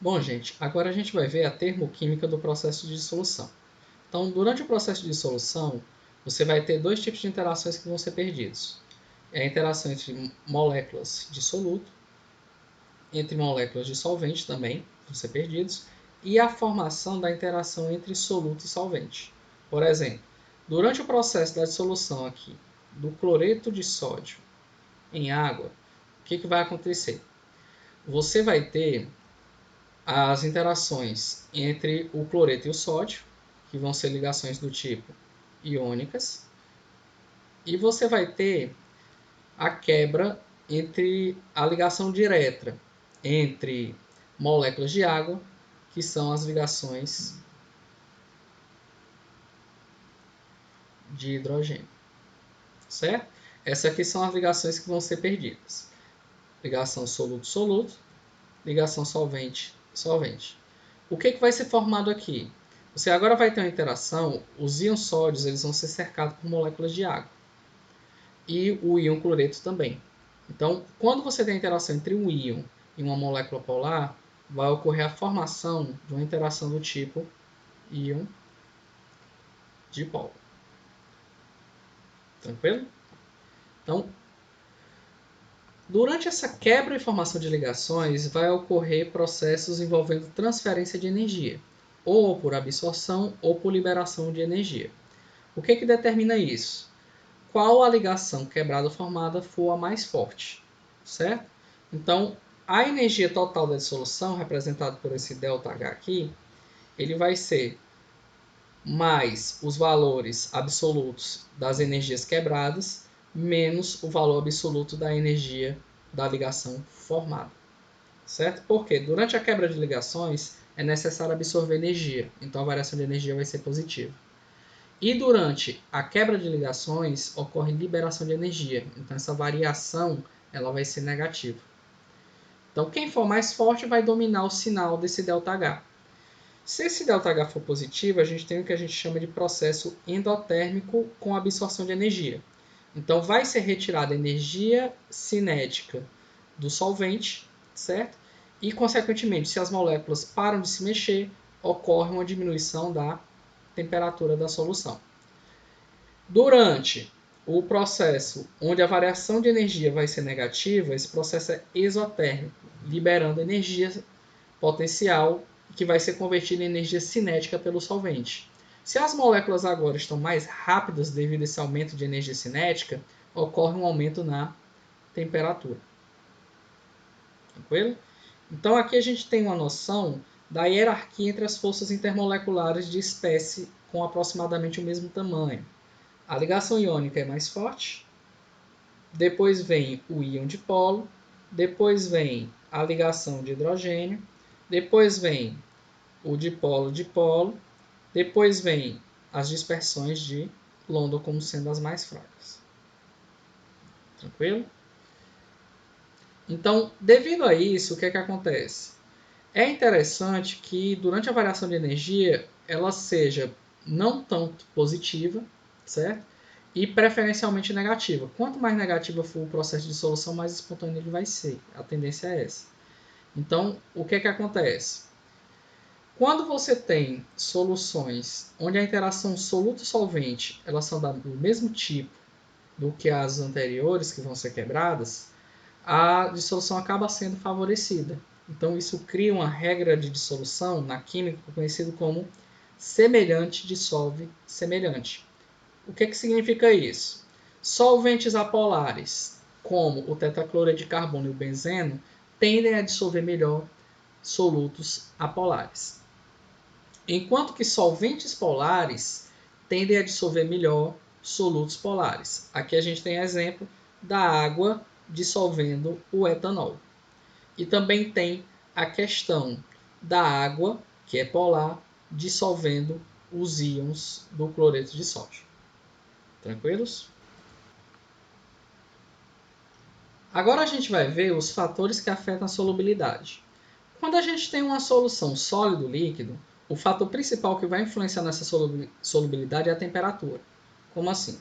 Bom, gente, agora a gente vai ver a termoquímica do processo de dissolução. Então, durante o processo de dissolução, você vai ter dois tipos de interações que vão ser perdidos. É a interação entre moléculas de soluto, entre moléculas de solvente também vão ser perdidos, e a formação da interação entre soluto e solvente. Por exemplo, durante o processo da dissolução aqui do cloreto de sódio em água, o que vai acontecer? Você vai ter as interações entre o cloreto e o sódio, que vão ser ligações do tipo iônicas, e você vai ter a quebra entre a ligação direta entre moléculas de água, que são as ligações de hidrogênio, certo? Essas aqui são as ligações que vão ser perdidas. Ligação soluto-soluto, ligação solvente-solvente. O que vai ser formado aqui? Você agora vai ter uma interação, os íons sódios eles vão ser cercados por moléculas de água. E o íon cloreto também. Então, quando você tem a interação entre um íon e uma molécula polar, vai ocorrer a formação de uma interação do tipo íon dipolo. Tranquilo? Então, durante essa quebra e formação de ligações, vai ocorrer processos envolvendo transferência de energia, ou por absorção ou por liberação de energia. O que determina isso? Qual a ligação quebrada ou formada for a mais forte, certo? Então, a energia total da dissolução, representada por esse ΔH aqui, ele vai ser mais os valores absolutos das energias quebradas, menos o valor absoluto da energia da ligação formada, certo? Porque durante a quebra de ligações é necessário absorver energia, então a variação de energia vai ser positiva. E durante a quebra de ligações ocorre liberação de energia, então essa variação ela vai ser negativa. Então quem for mais forte vai dominar o sinal desse ΔH. Se esse ΔH for positivo, a gente tem o que a gente chama de processo endotérmico com absorção de energia. Então vai ser retirada energia cinética do solvente, certo? E consequentemente, se as moléculas param de se mexer, ocorre uma diminuição da temperatura da solução. Durante o processo onde a variação de energia vai ser negativa, esse processo é exotérmico, liberando energia potencial que vai ser convertida em energia cinética pelo solvente. Se as moléculas agora estão mais rápidas devido a esse aumento de energia cinética, ocorre um aumento na temperatura. Tranquilo? Então aqui a gente tem uma noção da hierarquia entre as forças intermoleculares de espécie com aproximadamente o mesmo tamanho. A ligação iônica é mais forte, depois vem o íon dipolo, depois vem a ligação de hidrogênio, depois vem o dipolo-dipolo, depois vem as dispersões de London como sendo as mais fracas. Tranquilo? Então, devido a isso, o que acontece? É interessante que durante a variação de energia ela seja não tanto positiva, certo? E preferencialmente negativa. Quanto mais negativa for o processo de dissolução, mais espontâneo ele vai ser. A tendência é essa. Então, o que acontece? Quando você tem soluções onde a interação soluto-solvente elas são do mesmo tipo do que as anteriores que vão ser quebradas, a dissolução acaba sendo favorecida. Então, isso cria uma regra de dissolução na química conhecida como semelhante dissolve semelhante. O que significa isso? Solventes apolares, como o tetacloreto de carbono e o benzeno, tendem a dissolver melhor solutos apolares. Enquanto que solventes polares tendem a dissolver melhor solutos polares. Aqui a gente tem exemplo da água dissolvendo o etanol. E também tem a questão da água, que é polar, dissolvendo os íons do cloreto de sódio. Tranquilos? Agora a gente vai ver os fatores que afetam a solubilidade. Quando a gente tem uma solução sólido-líquido, o fator principal que vai influenciar nessa solubilidade é a temperatura. Como assim?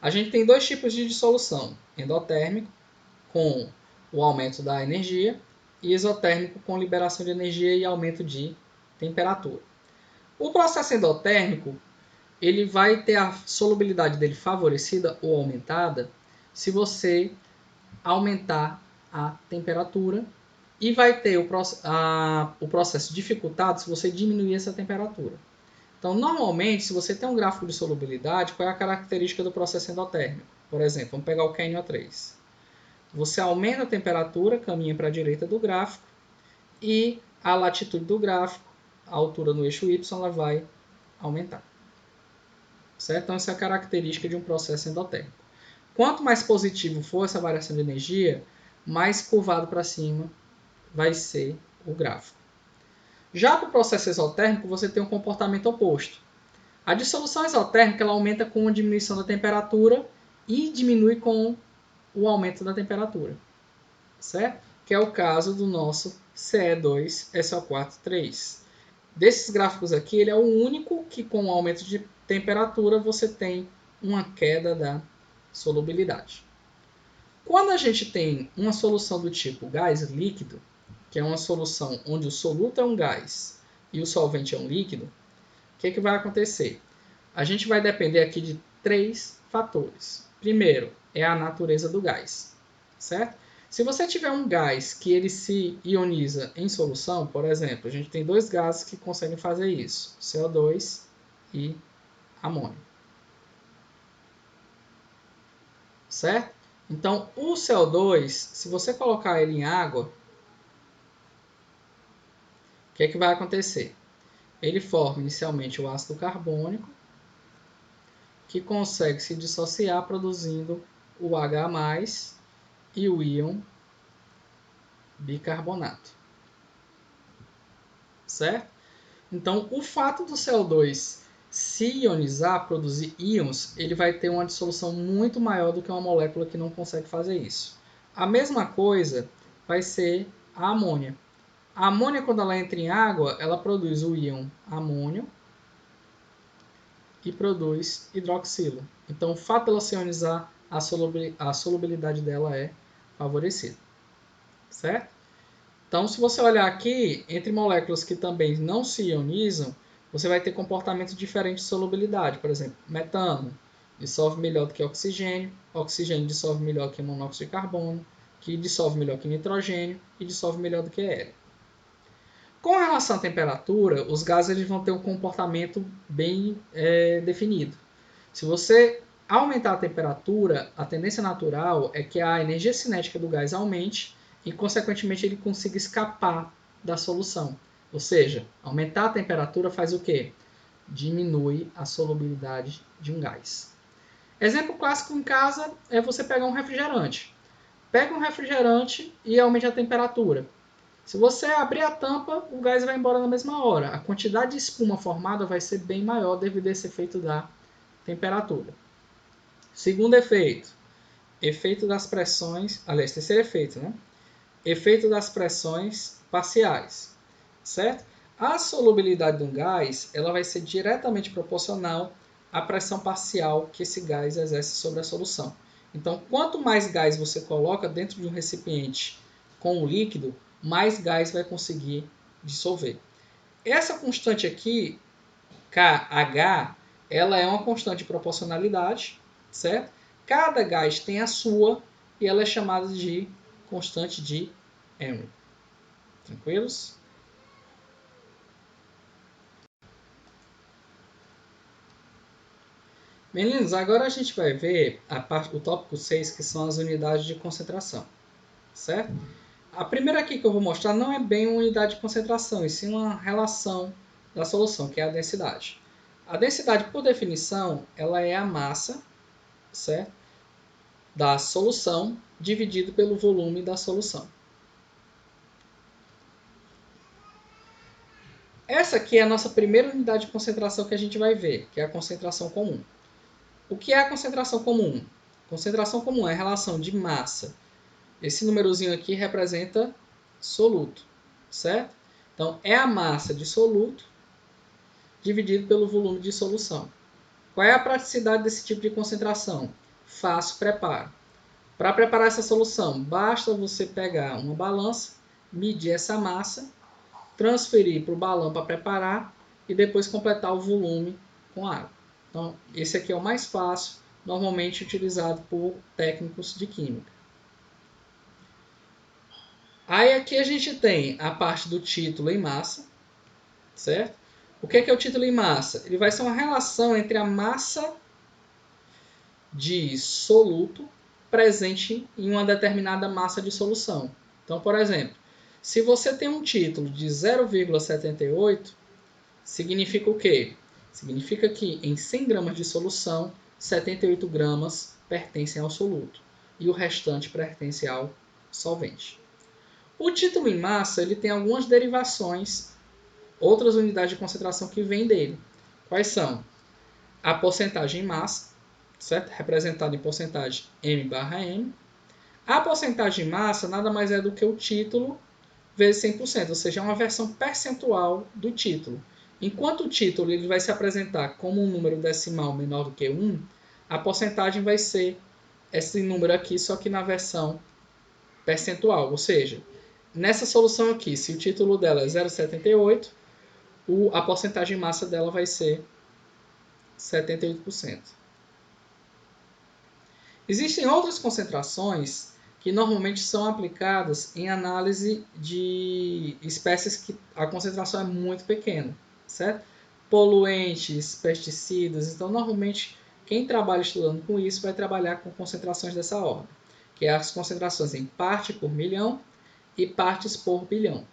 A gente tem dois tipos de dissolução: endotérmico, com o aumento da energia, e isotérmico com liberação de energia e aumento de temperatura. O processo endotérmico, ele vai ter a solubilidade dele favorecida ou aumentada se você aumentar a temperatura, e vai ter o processo dificultado se você diminuir essa temperatura. Então, normalmente, se você tem um gráfico de solubilidade, qual é a característica do processo endotérmico? Por exemplo, vamos pegar o KNO3. Você aumenta a temperatura, caminha para a direita do gráfico, e a latitude do gráfico, a altura no eixo Y, ela vai aumentar. Certo? Então, essa é a característica de um processo endotérmico. Quanto mais positivo for essa variação de energia, mais curvado para cima vai ser o gráfico. Já para o processo exotérmico, você tem um comportamento oposto. A dissolução exotérmica ela aumenta com a diminuição da temperatura e diminui com o aumento da temperatura. Certo? Que é o caso do nosso Ce2SO4,3. Desses gráficos aqui, ele é o único que com o aumento de temperatura você tem uma queda da solubilidade. Quando a gente tem uma solução do tipo gás líquido, que é uma solução onde o soluto é um gás e o solvente é um líquido, o que vai acontecer? A gente vai depender aqui de 3 fatores. Primeiro, é a natureza do gás, certo? Se você tiver um gás que ele se ioniza em solução, por exemplo, a gente tem 2 gases que conseguem fazer isso, CO2 e amônio. Certo? Então, o CO2, se você colocar ele em água, o que vai acontecer? Ele forma inicialmente o ácido carbônico, que consegue se dissociar produzindo o H+, e o íon bicarbonato. Certo? Então, o fato do CO2 se ionizar, produzir íons, ele vai ter uma dissolução muito maior do que uma molécula que não consegue fazer isso. A mesma coisa vai ser a amônia. A amônia, quando ela entra em água, ela produz o íon amônio e produz hidroxilo. Então, o fato dela se ionizar, a solubilidade dela é favorecida. Certo? Então, se você olhar aqui, entre moléculas que também não se ionizam, você vai ter comportamentos diferentes de solubilidade. Por exemplo, metano dissolve melhor do que oxigênio, oxigênio dissolve melhor que monóxido de carbono, que dissolve melhor que nitrogênio e dissolve melhor do que hélio. Com relação à temperatura, os gases eles vão ter um comportamento bem definido. Se você aumentar a temperatura, a tendência natural é que a energia cinética do gás aumente e, consequentemente, ele consiga escapar da solução. Ou seja, aumentar a temperatura faz o quê? Diminui a solubilidade de um gás. Exemplo clássico em casa é você pegar um refrigerante. Pega um refrigerante e aumente a temperatura. Se você abrir a tampa, o gás vai embora na mesma hora. A quantidade de espuma formada vai ser bem maior devido a esse efeito da temperatura. Segundo efeito, efeito das pressões, aliás, terceiro efeito, né? Efeito das pressões parciais, certo? A solubilidade de um gás, ela vai ser diretamente proporcional à pressão parcial que esse gás exerce sobre a solução. Então, quanto mais gás você coloca dentro de um recipiente com um líquido, mais gás vai conseguir dissolver. Essa constante aqui, KH, ela é uma constante de proporcionalidade, certo? Cada gás tem a sua e ela é chamada de constante de Henry. Tranquilos? Meninos, agora a gente vai ver o tópico 6, que são as unidades de concentração, certo? A primeira aqui que eu vou mostrar não é bem uma unidade de concentração, e sim uma relação da solução, que é a densidade. A densidade, por definição, ela é a massa, certo? Da solução dividido pelo volume da solução. Essa aqui é a nossa primeira unidade de concentração que a gente vai ver, que é a concentração comum. O que é a concentração comum? Concentração comum é a relação de massa. Esse númerozinho aqui representa soluto, certo? Então, é a massa de soluto dividido pelo volume de solução. Qual é a praticidade desse tipo de concentração? Fácil preparo. Para preparar essa solução, basta você pegar uma balança medir essa massa, transferir para o balão para preparar e depois completar o volume com água. Então, esse aqui é o mais fácil, normalmente utilizado por técnicos de química. Aí aqui a gente tem a parte do título em massa, certo? O que é o título em massa? Ele vai ser uma relação entre a massa de soluto presente em uma determinada massa de solução. Então, por exemplo, se você tem um título de 0,78, significa o quê? Significa que em 100 gramas de solução, 78 gramas pertencem ao soluto e o restante pertence ao solvente. O título em massa ele tem algumas derivações, outras unidades de concentração que vêm dele. Quais são? A porcentagem em massa, certo? Representada em porcentagem M/M. A porcentagem em massa nada mais é do que o título vezes 100%, ou seja, é uma versão percentual do título. Enquanto o título ele vai se apresentar como um número decimal menor do que 1, a porcentagem vai ser esse número aqui, só que na versão percentual, ou seja, nessa solução aqui, se o título dela é 0,78, a porcentagem massa dela vai ser 78%. Existem outras concentrações que normalmente são aplicadas em análise de espécies que a concentração é muito pequena, certo? Poluentes, pesticidas, então normalmente quem trabalha estudando com isso vai trabalhar com concentrações dessa ordem, que é as concentrações em parte por milhão e partes por bilhão.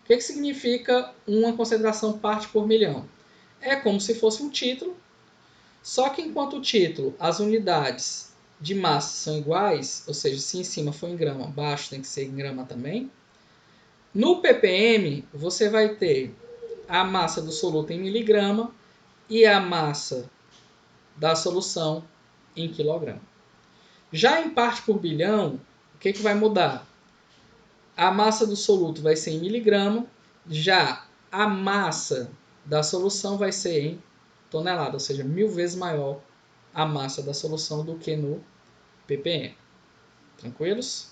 O que significa uma concentração parte por milhão? É como se fosse um título, só que enquanto o título, as unidades de massa são iguais, ou seja, se em cima for em grama, abaixo tem que ser em grama também. No ppm, você vai ter a massa do soluto em miligrama e a massa da solução em quilograma. Já em parte por bilhão, o que vai mudar? A massa do soluto vai ser em miligrama, já a massa da solução vai ser em tonelada, ou seja, 1000 vezes maior a massa da solução do que no ppm. Tranquilos?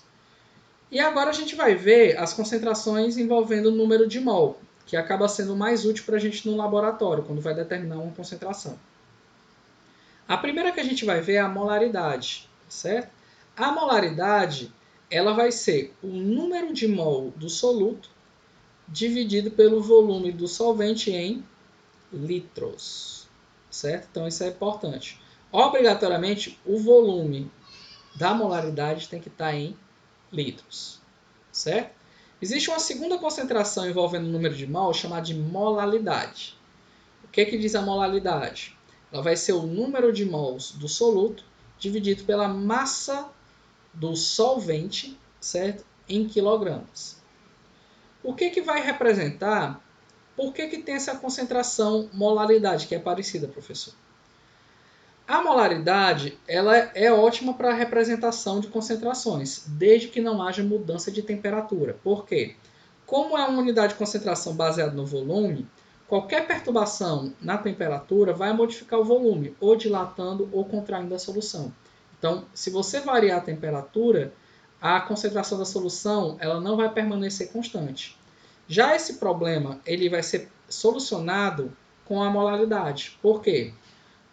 E agora a gente vai ver as concentrações envolvendo o número de mol, que acaba sendo mais útil para a gente no laboratório, quando vai determinar uma concentração. A primeira que a gente vai ver é a molaridade, certo? A molaridade ela vai ser o número de mol do soluto dividido pelo volume do solvente em litros, certo? Então isso é importante. Obrigatoriamente, o volume da molaridade tem que estar em litros, certo? Existe uma segunda concentração envolvendo o número de mol chamada de molalidade. O que diz a molalidade? Ela vai ser o número de mols do soluto dividido pela massa do solvente, certo? Em quilogramas. O que vai representar? Por que tem essa concentração molaridade, que é parecida, professor? A molaridade ela é ótima para a representação de concentrações, desde que não haja mudança de temperatura. Por quê? Como é uma unidade de concentração baseada no volume, qualquer perturbação na temperatura vai modificar o volume, ou dilatando ou contraindo a solução. Então, se você variar a temperatura, a concentração da solução ela não vai permanecer constante. Já esse problema ele vai ser solucionado com a molaridade. Por quê?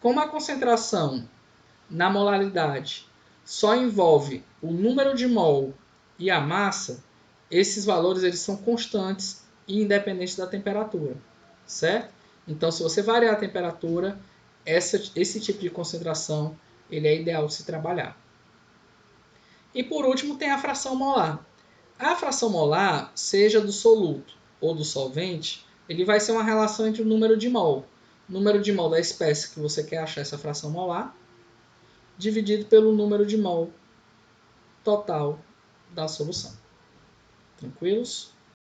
Como a concentração na molaridade só envolve o número de mol e a massa, esses valores eles são constantes e independentes da temperatura, certo? Então, se você variar a temperatura, esse tipo de concentração ele é ideal de se trabalhar. E por último, tem a fração molar. A fração molar, seja do soluto ou do solvente, ele vai ser uma relação entre o número de mol da espécie que você quer achar essa fração molar, dividido pelo número de mol total da solução. Tranquilos?